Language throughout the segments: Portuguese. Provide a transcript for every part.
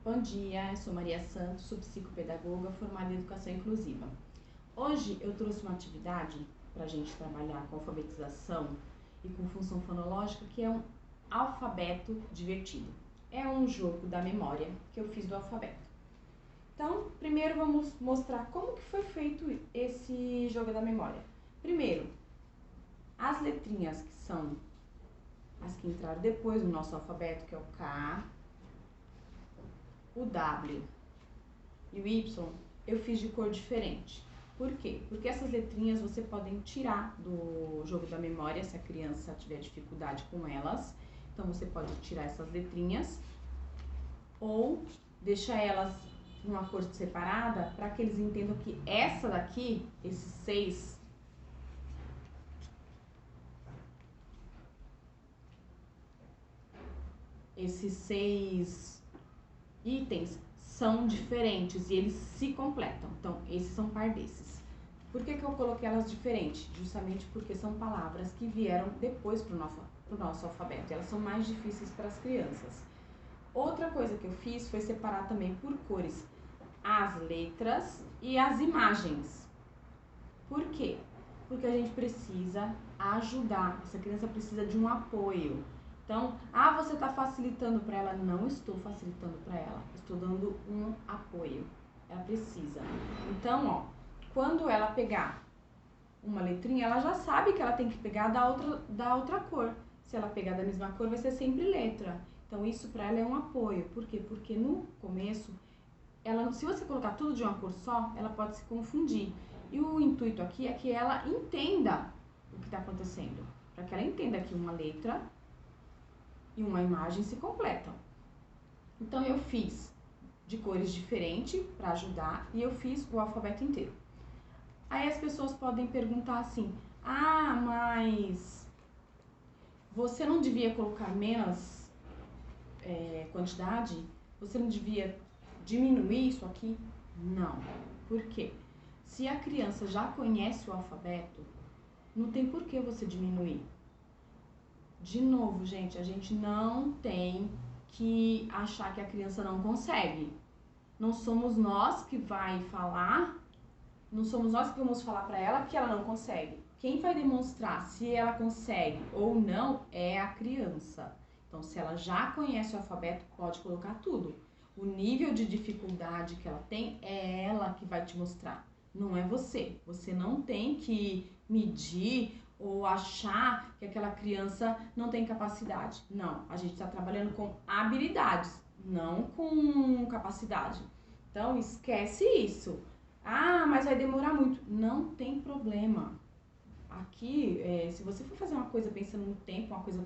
Bom dia, eu sou Maria Santos, sou psicopedagoga formada em Educação Inclusiva. Hoje eu trouxe uma atividade para a gente trabalhar com alfabetização e com função fonológica, que é um alfabeto divertido. É um jogo da memória que eu fiz do alfabeto. Então, primeiro vamos mostrar como que foi feito esse jogo da memória. Primeiro, as letrinhas que são as que entraram depois do nosso alfabeto, que é o K, o W e o Y, eu fiz de cor diferente. Por quê? Porque essas letrinhas você pode tirar do jogo da memória se a criança tiver dificuldade com elas. Então você pode tirar essas letrinhas ou deixar elas numa cor separada para que eles entendam que essa daqui, esses seis itens são diferentes e eles se completam. Então, esses são par desses. Por que eu coloquei elas diferentes? Justamente porque são palavras que vieram depois pro nosso alfabeto. Elas são mais difíceis para as crianças. Outra coisa que eu fiz foi separar também por cores as letras e as imagens. Por quê? Porque a gente precisa ajudar. Essa criança precisa de um apoio. Então, você está facilitando para ela? Não estou facilitando para ela. Estou dando um apoio. Ela precisa. Então, quando ela pegar uma letrinha, ela já sabe que ela tem que pegar da outra cor. Se ela pegar da mesma cor, vai ser sempre letra. Então, isso para ela é um apoio. Por quê? Porque no começo, se você colocar tudo de uma cor só, ela pode se confundir. E o intuito aqui é que ela entenda o que está acontecendo. Para que ela entenda que uma letra e uma imagem se completam. Então, eu fiz de cores diferentes para ajudar e eu fiz o alfabeto inteiro. Aí as pessoas podem perguntar assim, mas você não devia colocar menos quantidade? Você não devia diminuir isso aqui? Não. Por quê? Se a criança já conhece o alfabeto, não tem por que você diminuir. De novo, gente, a gente não tem que achar que a criança não consegue. Não somos nós que vai falar, não somos nós que vamos falar para ela que ela não consegue. Quem vai demonstrar se ela consegue ou não é a criança. Então, se ela já conhece o alfabeto, pode colocar tudo. O nível de dificuldade que ela tem é ela que vai te mostrar, não é você. Você não tem que medir ou achar que aquela criança não tem capacidade. Não, a gente está trabalhando com habilidades, não com capacidade. Então, esquece isso. Mas vai demorar muito. Não tem problema. Aqui, se você for fazer uma coisa pensando no tempo, uma coisa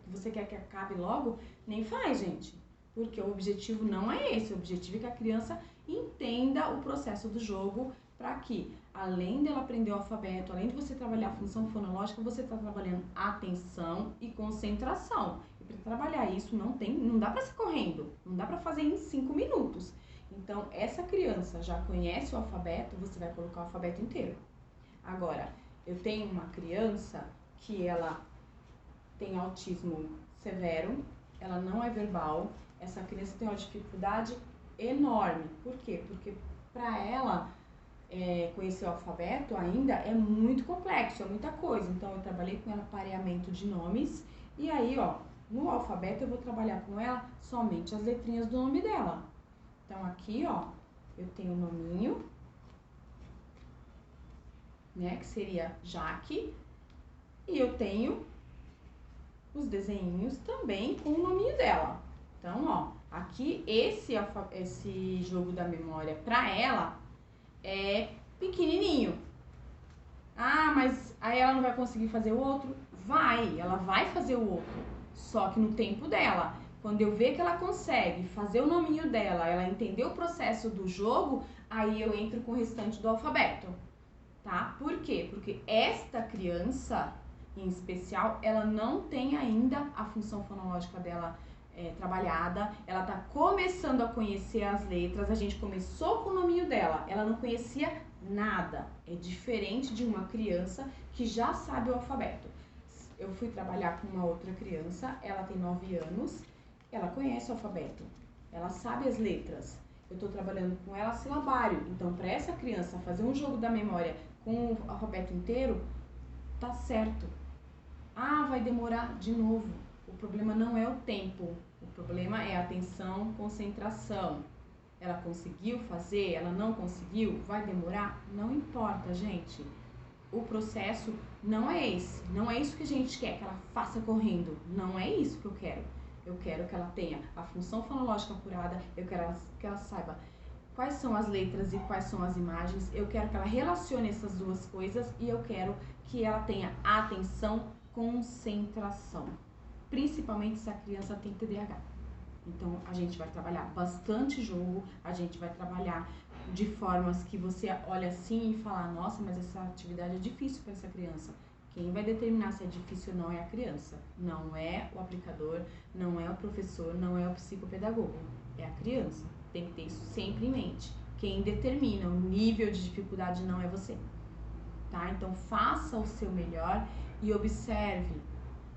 que você quer que acabe logo, nem faz, gente. Porque o objetivo não é esse. O objetivo é que a criança entenda o processo do jogo para que, além dela aprender o alfabeto, além de você trabalhar a função fonológica, você está trabalhando atenção e concentração. E para trabalhar isso, não dá para ser correndo, não dá para fazer em 5 minutos. Então, essa criança já conhece o alfabeto, você vai colocar o alfabeto inteiro. Agora, eu tenho uma criança que ela tem autismo severo, ela não é verbal, essa criança tem uma dificuldade enorme. Por quê? Porque para ela conhecer o alfabeto ainda é muito complexo, é muita coisa. Então, eu trabalhei com ela pareamento de nomes e aí, no alfabeto eu vou trabalhar com ela somente as letrinhas do nome dela. Então, aqui, eu tenho o nominho, né, que seria Jaque, e eu tenho os desenhinhos também com o nominho dela. Então, aqui esse jogo da memória pra ela é pequenininho. Mas aí ela não vai conseguir fazer o outro? Ela vai fazer o outro, só que no tempo dela. Quando eu ver que ela consegue fazer o nominho dela, ela entender o processo do jogo, aí eu entro com o restante do alfabeto, tá? Por quê? Porque esta criança, em especial, ela não tem ainda a função fonológica dela trabalhada, ela tá começando a conhecer as letras, a gente começou com o nominho dela, ela não conhecia nada. É diferente de uma criança que já sabe o alfabeto. Eu fui trabalhar com uma outra criança, ela tem 9 anos, ela conhece o alfabeto. ela sabe as letras. Eu estou trabalhando com ela silabário. Então, para essa criança fazer um jogo da memória com o alfabeto inteiro, tá certo. Ah, vai demorar de novo. O problema não é o tempo. O problema é a atenção, concentração. Ela conseguiu fazer? Ela não conseguiu? Vai demorar? Não importa, gente. O processo não é esse. Não é isso que a gente quer, que ela faça correndo. Não é isso que eu quero. Eu quero que ela tenha a função fonológica apurada, eu quero que ela saiba quais são as letras e quais são as imagens, eu quero que ela relacione essas duas coisas e eu quero que ela tenha atenção, concentração. Principalmente se a criança tem TDAH. Então, a gente vai trabalhar bastante jogo, a gente vai trabalhar de formas que você olha assim e fala, nossa, mas essa atividade é difícil para essa criança. Quem vai determinar se é difícil ou não é a criança. Não é o aplicador, não é o professor, não é o psicopedagogo. É a criança. Tem que ter isso sempre em mente. Quem determina o nível de dificuldade não é você. Tá? Então, faça o seu melhor e observe.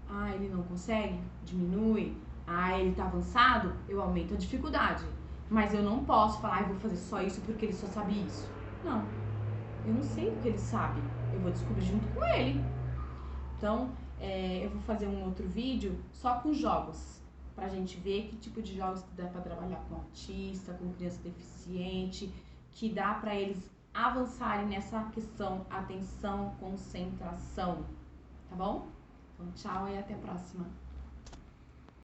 Ah, ele não consegue? Diminui. Ah, ele tá avançado? Eu aumento a dificuldade. Mas eu não posso falar, eu vou fazer só isso porque ele só sabe isso. Não. Eu não sei o que ele sabe. Eu vou descobrir junto com ele. Então, eu vou fazer um outro vídeo só com jogos, pra gente ver que tipo de jogos que dá pra trabalhar com autista, com criança deficiente, que dá pra eles avançarem nessa questão atenção, concentração, tá bom? Então, tchau e até a próxima.